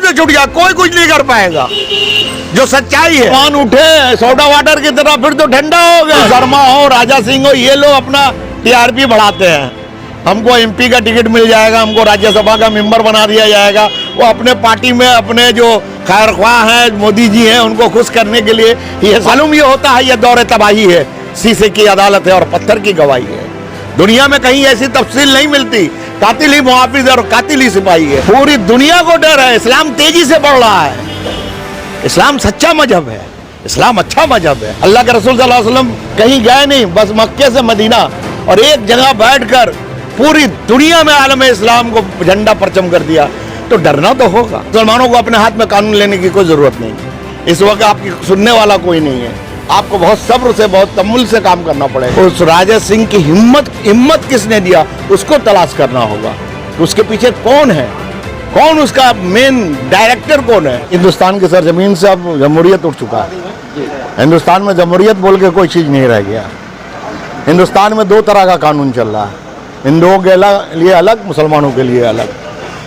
से छूट गया, कोई कुछ नहीं कर पाएगा। जो सच्चाई है, मान उठे सोडा वाटर की तरह, फिर तो ठंडा हो गया। शर्मा हो, राजा सिंह हो, ये लोग अपना टीआरपी बढ़ाते हैं। हमको एमपी का टिकट मिल जाएगा, हमको राज्यसभा का मेंबर बना दिया जाएगा। वो अपने पार्टी में अपने जो खैरख्वाह हैं मोदी जी हैं उनको खुश करने के लिए ये मालूम ये होता है ये दौर तबाही है, शीशे की अदालत है और पत्थर की गवाही है। दुनिया में कहीं ऐसी तफसील नहीं मिलती। कातिल ही मुहाफिज है और कातिल ही सिपाही है। पूरी दुनिया को डर है। इस्लाम तेजी से बढ़ रहा है। इस्लाम सच्चा मजहब है, इस्लाम अच्छा मजहब है। अल्लाह के रसूल सल्लल्लाहु अलैहि वसल्लम कहीं गए नहीं, बस मक्के से मदीना, और एक जगह बैठकर पूरी दुनिया में आलम इस्लाम को झंडा परचम कर दिया। तो डरना तो होगा। मुसलमानों को अपने हाथ में कानून लेने की कोई जरूरत नहीं। इस वक्त आपकी सुनने वाला कोई नहीं है। आपको बहुत सब्र से, बहुत तमुल से काम करना पड़ेगा। उस राजा सिंह की हिम्मत किसने दिया, उसको तलाश करना होगा। उसके पीछे कौन है, कौन उसका मेन डायरेक्टर कौन है। हिंदुस्तान की सरजमीन से अब जमहूरियत उठ चुका है। हिंदुस्तान में जमहूरियत बोल के कोई चीज नहीं रह गया। हिंदुस्तान में दो तरह का कानून चल रहा है, हिंदुओं के लिए अलग, मुसलमानों के लिए अलग।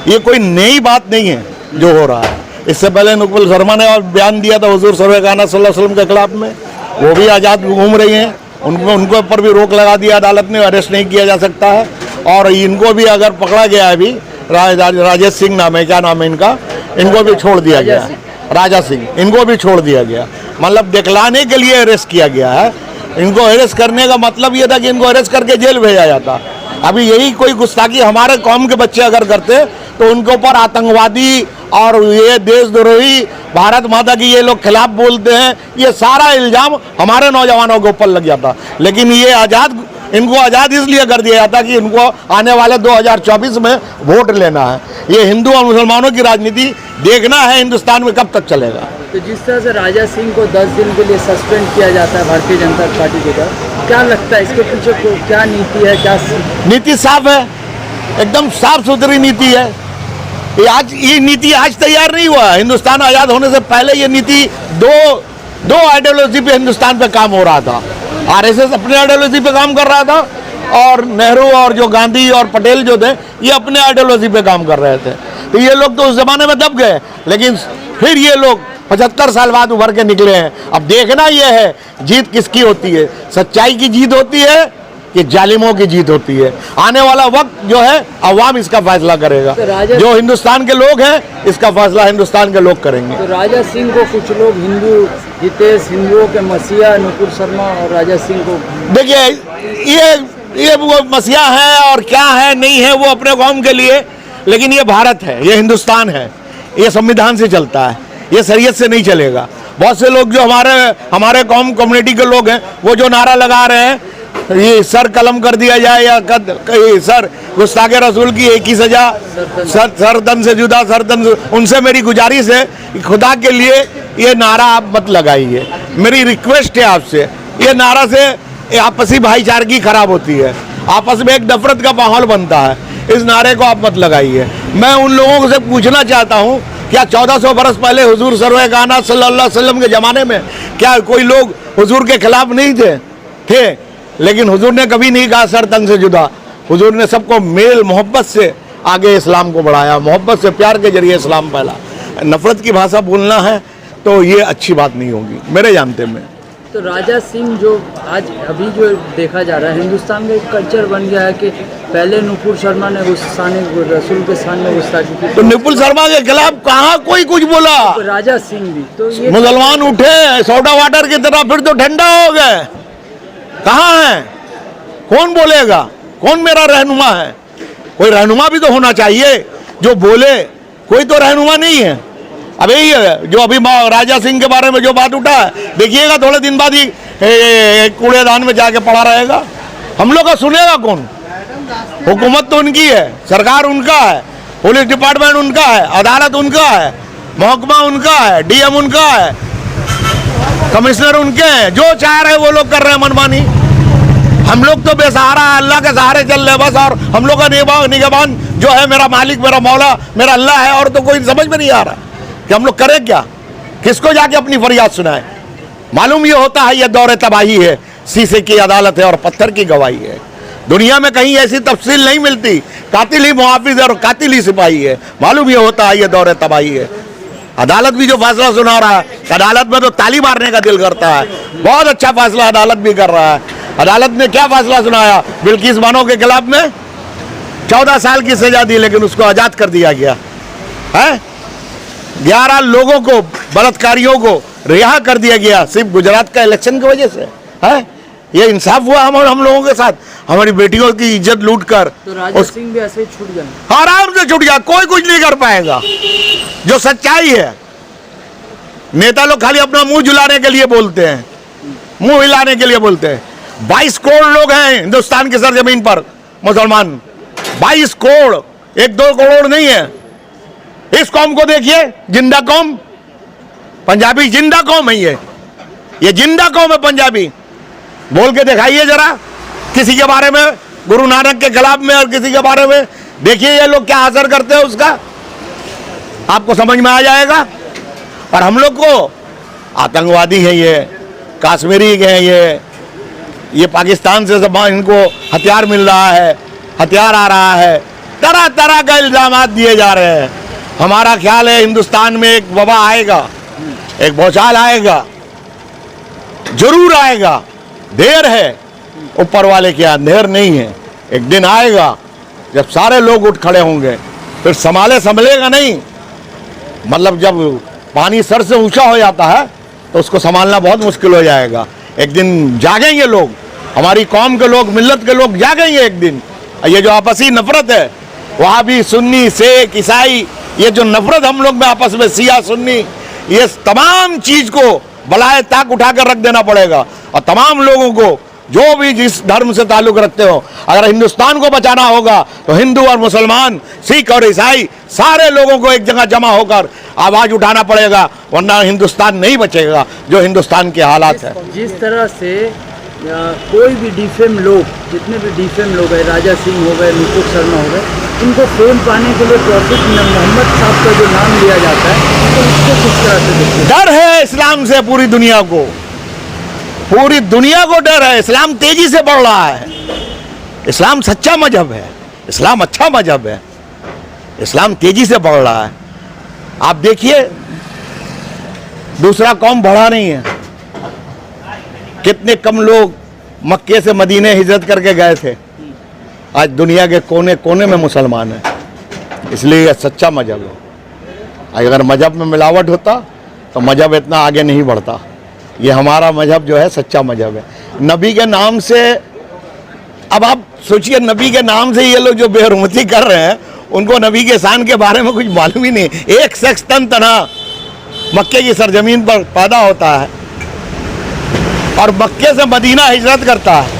ये कोई नई बात नहीं है जो हो रहा है। इससे पहले नुपुर शर्मा ने और बयान दिया था हुजूर सरवर कायनात सल्लल्लाहु अलैहि वसल्लम के खिलाफ में, वो भी आज़ाद घूम रही हैं। उनको ऊपर भी रोक लगा दिया अदालत ने, अरेस्ट नहीं किया जा सकता है। और इनको भी अगर पकड़ा गया है अभी, राजेश सिंह नाम है, क्या नाम है इनका, इनको भी छोड़ दिया गया है। राजा सिंह, इनको भी छोड़ दिया गया, मतलब दिखलाने के लिए अरेस्ट किया गया है। इनको अरेस्ट करने का मतलब ये था कि इनको अरेस्ट करके जेल भेजा जाता। अभी यही कोई गुस्ताखी हमारे कौम के बच्चे अगर करते तो उनके ऊपर आतंकवादी और ये देशद्रोही, भारत माता की ये लोग खिलाफ बोलते हैं, ये सारा इल्जाम हमारे नौजवानों के ऊपर लग जाता। लेकिन ये इनको आज़ाद इसलिए कर दिया जाता कि इनको आने वाले 2024 में वोट लेना है। ये हिंदू और मुसलमानों की राजनीति देखना है हिंदुस्तान में कब तक चलेगा। तो जिस तरह से राजा सिंह को 10 दिन के लिए सस्पेंड किया जाता है भारतीय जनता पार्टी के द्वारा, क्या लगता है इसके पीछे क्या नीति है? क्या नीति साफ है, एकदम साफ सुथरी नीति है। ये नीति आज तैयार नहीं हुआ। हिंदुस्तान आज़ाद होने से पहले ये नीति दो आइडियोलॉजी पे हिंदुस्तान पे काम हो रहा था। आरएसएस अपने आइडियोलॉजी पे काम कर रहा था और नेहरू और जो गांधी और पटेल जो थे ये अपने आइडियोलॉजी पे काम कर रहे थे। तो ये लोग तो उस जमाने में दब गए, लेकिन फिर ये लोग 75 साल बाद उभर के निकले हैं। अब देखना ये है जीत किसकी होती है, सच्चाई की जीत होती है कि जालिमों की जीत होती है। आने वाला वक्त जो है अवाम इसका फैसला करेगा। तो जो हिंदुस्तान के लोग हैं इसका फैसला हिंदुस्तान के लोग करेंगे। तो राजा सिंह को कुछ लोग हिंदू हितेश, हिंदुओं के मसीहा नुपुर शर्मा और राजा सिंह को, देखिए ये वो मसीहा है और क्या है नहीं है वो अपने कौम के लिए, लेकिन ये भारत है, ये हिंदुस्तान है, ये संविधान से चलता है, ये शरीयत से नहीं चलेगा। बहुत से लोग जो हमारे कौम कम्युनिटी के लोग हैं वो जो नारा लगा रहे हैं ये सर कलम कर दिया जाए या सर गुस्ताखे रसूल की एक ही सजा, सर तन से जुदा, सर तन से, उनसे मेरी गुजारिश है खुदा के लिए ये नारा आप मत लगाइए। मेरी रिक्वेस्ट है आपसे, ये नारा से आपसी भाईचारगी खराब होती है, आपस में एक नफरत का माहौल बनता है। इस नारे को आप मत लगाइए। मैं उन लोगों से पूछना चाहता हूँ, क्या 1400 बरस पहले हुजूर सरवर कायनात सल्लल्लाहु अलैहि वसल्लम के ज़माने में क्या कोई लोग हुजूर के खिलाफ नहीं थे? लेकिन हुजूर ने कभी नहीं कहा सर तन से जुदा। हुजूर ने सबको मेल मोहब्बत से आगे इस्लाम को बढ़ाया, मोहब्बत से, प्यार के जरिए इस्लाम फैला। नफरत की भाषा बोलना है तो ये अच्छी बात नहीं होगी मेरे जानते में। तो राजा सिंह जो आज अभी जो देखा जा रहा है, हिंदुस्तान में एक कल्चर बन गया है कि पहले नुपुर शर्मा ने रसूल के सामने गुस्ताखी की, तो नुपुर शर्मा के खिलाफ कहाँ कोई कुछ बोला? तो राजा सिंह भी तो ये मुसलमान उठे सोडा वाटर की तरह, फिर तो ठंडा हो गए। कहाँ है? कौन बोलेगा? कौन मेरा रहनुमा है? कोई रहनुमा भी तो होना चाहिए जो बोले। कोई तो रहनुमा नहीं है। अब यही है जो अभी राजा सिंह के बारे में जो बात उठा है, देखिएगा थोड़े दिन बाद ही कूड़ेदान में जाके पड़ा रहेगा। हम लोग का सुनेगा कौन? हुकूमत तो उनकी है, सरकार उनका है, पुलिस डिपार्टमेंट उनका है, अदालत उनका है, महकमा उनका है, डीएम उनका है, कमिश्नर उनके हैं। जो चाह रहे वो लोग कर रहे हैं मनमानी। हम लोग तो बेसहारा अल्लाह के सहारे चल रहे बस। और हम लोग का निगहबान जो है मेरा मालिक, मेरा मौला, मेरा अल्लाह है। और तो कोई समझ में नहीं आ रहा कि हम लोग करें क्या, किसको जाके अपनी फरियाद सुनाए। मालूम ये होता है ये दौर तबाही है, शीशे की अदालत है और पत्थर की गवाही है। दुनिया में कहीं ऐसी तफसील नहीं मिलती। कातिल ही मुहाफिज है और कातिल ही सिपाही है। मालूम ये होता है ये दौर तबाही है। अदालत भी जो फैसला सुना रहा है, अदालत में तो ताली मारने का दिल करता है। बहुत अच्छा फैसला अदालत भी कर रहा है। अदालत ने क्या फैसला सुनाया? बिल्किस बानो के खिलाफ में 14 साल की सजा दी, लेकिन उसको आजाद कर दिया गया है। 11 लोगों को, बलात्कारियों को रिहा कर दिया गया सिर्फ गुजरात का इलेक्शन की वजह से है। ये इंसाफ हुआ हम लोगों के साथ, हमारी बेटियों की इज्जत लूट कर। तो राजा सिंह भी ऐसे ही छूट गए, आराम से छूट गया, कोई कुछ नहीं कर पाएगा। जो सच्चाई है, नेता लोग खाली अपना मुंह झुलाने के लिए बोलते हैं, मुंह हिलाने के लिए बोलते हैं। 22 करोड़ लोग हैं हिंदुस्तान की सरजमीन पर मुसलमान, 22 करोड़, 1-2 करोड़ नहीं है। इस कौम को देखिए, जिंदा कौम, पंजाबी जिंदा कौम है। ये जिंदा कौम है पंजाबी। बोल के दिखाइए जरा किसी के बारे में, गुरु नानक के खिलाफ में, और किसी के बारे में देखिए ये लोग क्या असर करते हैं, उसका आपको समझ में आ जाएगा। और हम लोग को आतंकवादी है, ये कश्मीरी है, ये पाकिस्तान से सब इनको हथियार मिल रहा है, हथियार आ रहा है, तरह तरह का इल्जाम दिए जा रहे हैं। हमारा ख्याल है हिंदुस्तान में एक वबा आएगा, एक भौचाल आएगा, जरूर आएगा। देर है, ऊपर वाले की अंधेर नहीं है। एक दिन आएगा जब सारे लोग उठ खड़े होंगे, फिर संभलेगा नहीं। मतलब जब पानी सर से ऊंचा हो जाता है तो उसको संभालना बहुत मुश्किल हो जाएगा। एक दिन जागेंगे लोग, हमारी कौम के लोग, मिल्लत के लोग जागेंगे एक दिन। ये जो आपसी नफरत है, वहाँ भी सुन्नी, सिख, ईसाई, ये जो नफरत हम लोग में आपस में, शिया सुन्नी, ये तमाम चीज को बलाए ताक उठा कर रख देना पड़ेगा। और तमाम लोगों को, जो भी जिस धर्म से ताल्लुक रखते हो, अगर हिंदुस्तान को बचाना होगा तो हिंदू और मुसलमान, सिख और ईसाई, सारे लोगों को एक जगह जमा होकर आवाज उठाना पड़ेगा, वरना हिंदुस्तान नहीं बचेगा जो हिंदुस्तान के हालात है। जिस तरह से कोई भी डिफेम लोग, जितने भी डिफेम लोग हैं, राजा सिंह हो गए, नुपुर शर्मा हो गए, इनको फेम पाने के लिए प्रॉफिट मोहम्मद साहब का जो नाम लिया जाता है, तो उसको किस तरह से देखते हैं? डर है इस्लाम से पूरी दुनिया को, पूरी दुनिया को डर है। इस्लाम तेजी से बढ़ रहा है। इस्लाम सच्चा मजहब है, इस्लाम अच्छा मजहब है, इस्लाम तेजी से बढ़ रहा है। आप देखिए, दूसरा कौम बढ़ा नहीं है। कितने कम लोग मक्के से मदीने हिजरत करके गए थे, आज दुनिया के कोने कोने में मुसलमान हैं। इसलिए यह सच्चा मजहब है। अगर मजहब में मिलावट होता तो मजहब इतना आगे नहीं बढ़ता। ये हमारा मजहब जो है सच्चा मजहब है। नबी के नाम से, अब आप सोचिए, नबी के नाम से ये लोग जो बेहरमती कर रहे हैं, उनको नबी के शान के बारे में कुछ मालूम ही नहीं। एक शख्स तन तना मक्के की सरजमीन पर पैदा होता है और मक्के से मदीना हिजरत करता है।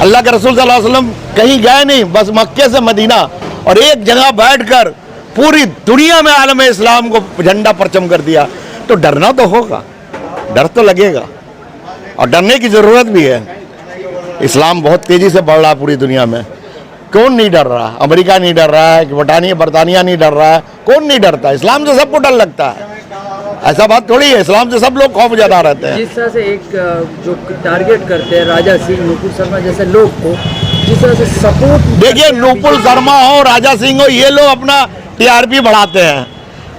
अल्लाह के रसूल सल्लल्लाहु अलैहि वसल्लम कहीं गए नहीं, बस मक्के से मदीना, और एक जगह बैठकर पूरी दुनिया में आलम इस्लाम को झंडा परचम कर दिया। तो डरना तो होगा, डर तो लगेगा, और डरने की जरूरत भी है। इस्लाम बहुत तेजी से बढ़ रहा है पूरी दुनिया में। कौन नहीं डर रहा? अमेरिका नहीं डर रहा है, बरतानिया नहीं डर रहा है, कौन नहीं डरता? इस्लाम से सबको डर लगता है। ऐसा बात थोड़ी है, इस्लाम से सब लोग खौफ जता रहते हैं। जिस तरह से एक जो टारगेट करते हैं राजा सिंह, नुपुर शर्मा जैसे लोग को, जिस तरह से सपोर्ट, देखिए नुपुर शर्मा हो, राजा सिंह हो, ये लोग अपना टीआरपी बढ़ाते हैं।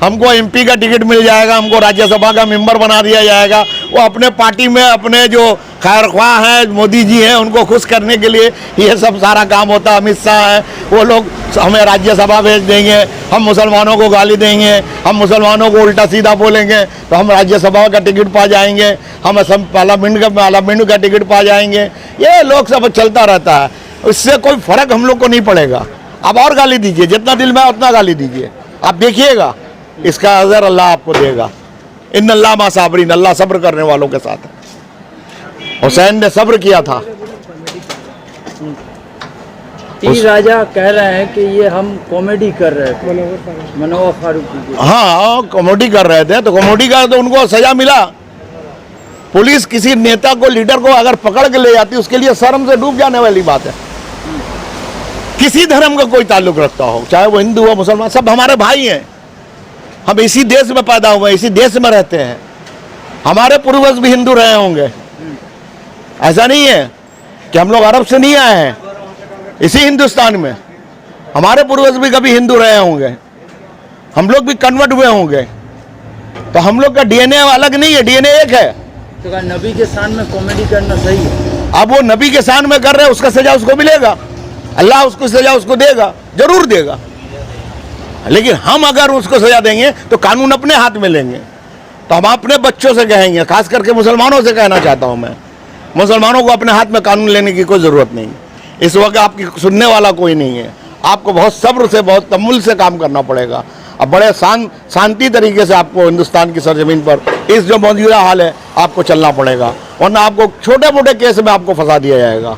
हमको एमपी का टिकट मिल जाएगा, हमको राज्यसभा का मेंबर बना दिया जाएगा। वो अपने पार्टी में अपने जो खैरख्वाह हैं, मोदी जी हैं, उनको खुश करने के लिए ये सब सारा काम होता है। अमित शाह हैं, वो लोग हमें राज्यसभा भेज देंगे, हम मुसलमानों को गाली देंगे, हम मुसलमानों को उल्टा सीधा बोलेंगे तो हम राज्यसभा का टिकट पा जाएंगे, हम असम पार्लियामेंट का टिकट पा जाएंगे। ये लोग सब चलता रहता है, इससे कोई फर्क हम लोग को नहीं पड़ेगा। आप और गाली दीजिए, जितना दिल में उतना गाली दीजिए, आप देखिएगा इसका अजर अल्लाह आपको देगा। इन्नल्लाह मा साबरीन, अल्लाह सब्र करने वालों के साथ है। हुसैन ने सब्र किया था। राजा कह रहे हैं कि ये हम कॉमेडी कर रहे थे, मनोवर फारूकी। हाँ, कॉमेडी कर रहे थे, तो कॉमेडी का तो उनको सजा मिला। पुलिस किसी नेता को, लीडर को अगर पकड़ के ले जाती, उसके लिए शर्म से डूब जाने वाली बात है। किसी धर्म का कोई ताल्लुक रखता हो, चाहे वो हिंदू हो, मुसलमान, सब हमारे भाई हैं। हम इसी देश में पैदा हुए, इसी देश में रहते हैं। हमारे पूर्वज भी हिंदू रहे होंगे। ऐसा नहीं है कि हम लोग अरब से नहीं आए हैं। इसी हिंदुस्तान में हमारे पूर्वज भी कभी हिंदू रहे होंगे, हम लोग भी कन्वर्ट हुए होंगे। तो हम लोग का डीएनए अलग नहीं है, डीएनए एक है। तो क्या नबी के शान में कॉमेडी करना सही है? अब वो नबी के शान में कर रहे हैं, उसका सजा उसको मिलेगा, अल्लाह उसको सजा उसको देगा, जरूर देगा। लेकिन हम अगर उसको सजा देंगे तो कानून अपने हाथ में लेंगे। तो हम अपने बच्चों से कहेंगे, खास करके मुसलमानों से कहना चाहता हूं मैं, मुसलमानों को अपने हाथ में कानून लेने की कोई ज़रूरत नहीं। इस वक्त आपकी सुनने वाला कोई नहीं है। आपको बहुत सब्र से, बहुत तमुल से काम करना पड़ेगा। अब बड़े शांति तरीके से आपको हिंदुस्तान की सरजमीन पर इस जो मौजूदा हाल है आपको चलना पड़ेगा, वरना आपको छोटे मोटे केस में आपको फंसा दिया जाएगा।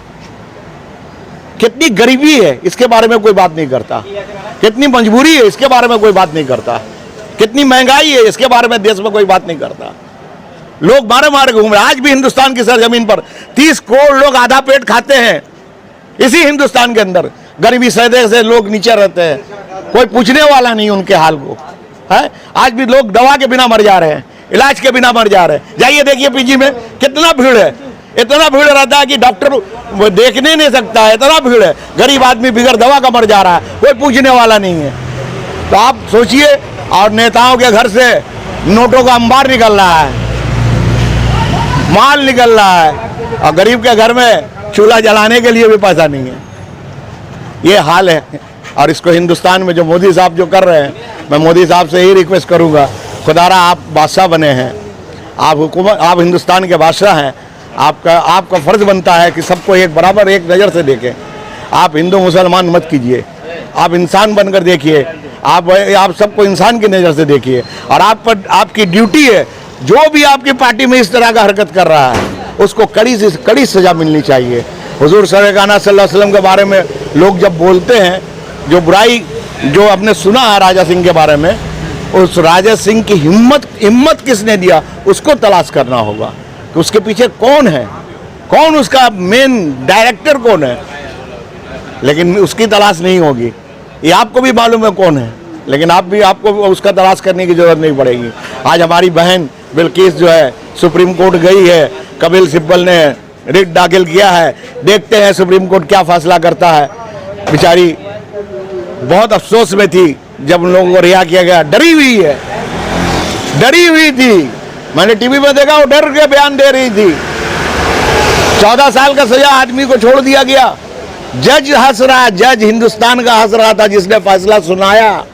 कितनी गरीबी है इसके बारे में कोई बात नहीं करता, कितनी मजबूरी है इसके बारे में कोई बात नहीं करता, कितनी महंगाई है इसके बारे में देश में कोई बात नहीं करता। लोग मारे मारे घूम रहे। आज भी हिंदुस्तान की सरजमीन पर 30 करोड़ लोग आधा पेट खाते हैं। इसी हिंदुस्तान के अंदर गरीबी सदे से लोग नीचे रहते हैं, कोई पूछने वाला नहीं उनके हाल को है। आज भी लोग दवा के बिना मर जा रहे हैं, इलाज के बिना मर जा रहे हैं। जाइए देखिए पीजी में कितना भीड़ है, इतना भीड़ रहता है कि डॉक्टर देखने नहीं सकता है, इतना भीड़ है। गरीब आदमी बिगड़ दवा का मर जा रहा है, कोई पूछने वाला नहीं है। तो आप सोचिए, और नेताओं के घर से नोटों का अंबार निकल रहा है, माल निकल रहा है, और गरीब के घर में चूल्हा जलाने के लिए भी पैसा नहीं है। ये हाल है। और इसको हिंदुस्तान में जो मोदी साहब जो कर रहे हैं, मैं मोदी साहब से ही रिक्वेस्ट करूंगा, खुदारा आप बादशाह बने हैं, आप हुकूमत, आप हिंदुस्तान के बादशाह हैं, आपका फर्ज बनता है कि सबको एक बराबर एक नज़र से देखें। आप हिंदू मुसलमान मत कीजिए, आप इंसान बनकर देखिए, आप सबको इंसान की नज़र से देखिए। और आप पर आपकी ड्यूटी है, जो भी आपकी पार्टी में इस तरह का हरकत कर रहा है उसको कड़ी से कड़ी सज़ा मिलनी चाहिए। हुजूर सल्लल्लाहु अलैहि वसल्लम के बारे में लोग जब बोलते हैं, जो बुराई जो आपने सुना है राजा सिंह के बारे में, उस राजा सिंह की हिम्मत किसने दिया उसको तलाश करना होगा कि उसके पीछे कौन है, कौन उसका मेन डायरेक्टर कौन है। लेकिन उसकी तलाश नहीं होगी, ये आपको भी मालूम है कौन है, लेकिन आपको उसका तलाश करने की जरूरत नहीं पड़ेगी। आज हमारी बहन बिल्किस जो है सुप्रीम कोर्ट गई है, कपिल सिब्बल ने रिट दाखिल किया है, देखते हैं सुप्रीम कोर्ट क्या फैसला करता है। बेचारी बहुत अफसोस में थी जब उन लोगों को रिहा किया गया, डरी हुई है, डरी हुई थी। मैंने टीवी में देखा, वो डर के बयान दे रही थी। 14 साल का सजा आदमी को छोड़ दिया गया। जज हंस रहा, जज हिंदुस्तान का हंस रहा था, जिसने फैसला सुनाया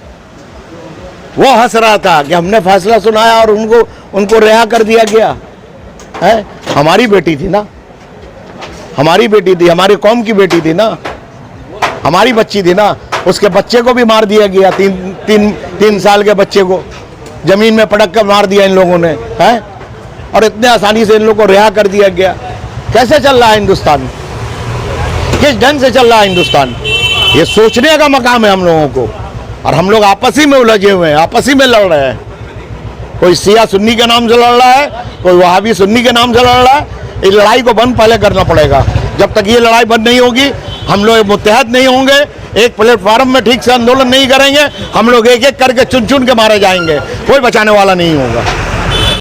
वो हंस रहा था कि हमने फैसला सुनाया और उनको रिहा कर दिया गया है। हमारी बेटी थी ना, हमारी बेटी थी, हमारी कौम की बेटी थी ना, हमारी बच्ची थी ना। उसके बच्चे को भी मार दिया गया, तीन साल के बच्चे को जमीन में पटक कर मार दिया इन लोगों ने है। और इतने आसानी से इन लोगों को रिहा कर दिया गया। कैसे चल रहा है हिंदुस्तान, किस ढंग से चल रहा है हिंदुस्तान, ये सोचने का मकाम है हम लोगों को। और हम लोग आपस ही में उलझे हुए हैं, आपस ही में लड़ रहे हैं। कोई शिया सुन्नी के नाम से लड़ रहा है, कोई वहाबी सुन्नी के नाम से लड़ रहा है। इस लड़ाई को बंद पहले करना पड़ेगा। जब तक ये लड़ाई बंद नहीं होगी, हम लोग मुत्तहद नहीं होंगे, एक प्लेटफार्म में ठीक से आंदोलन नहीं करेंगे, हम लोग एक एक करके चुन चुन के मारे जाएंगे, कोई बचाने वाला नहीं होगा।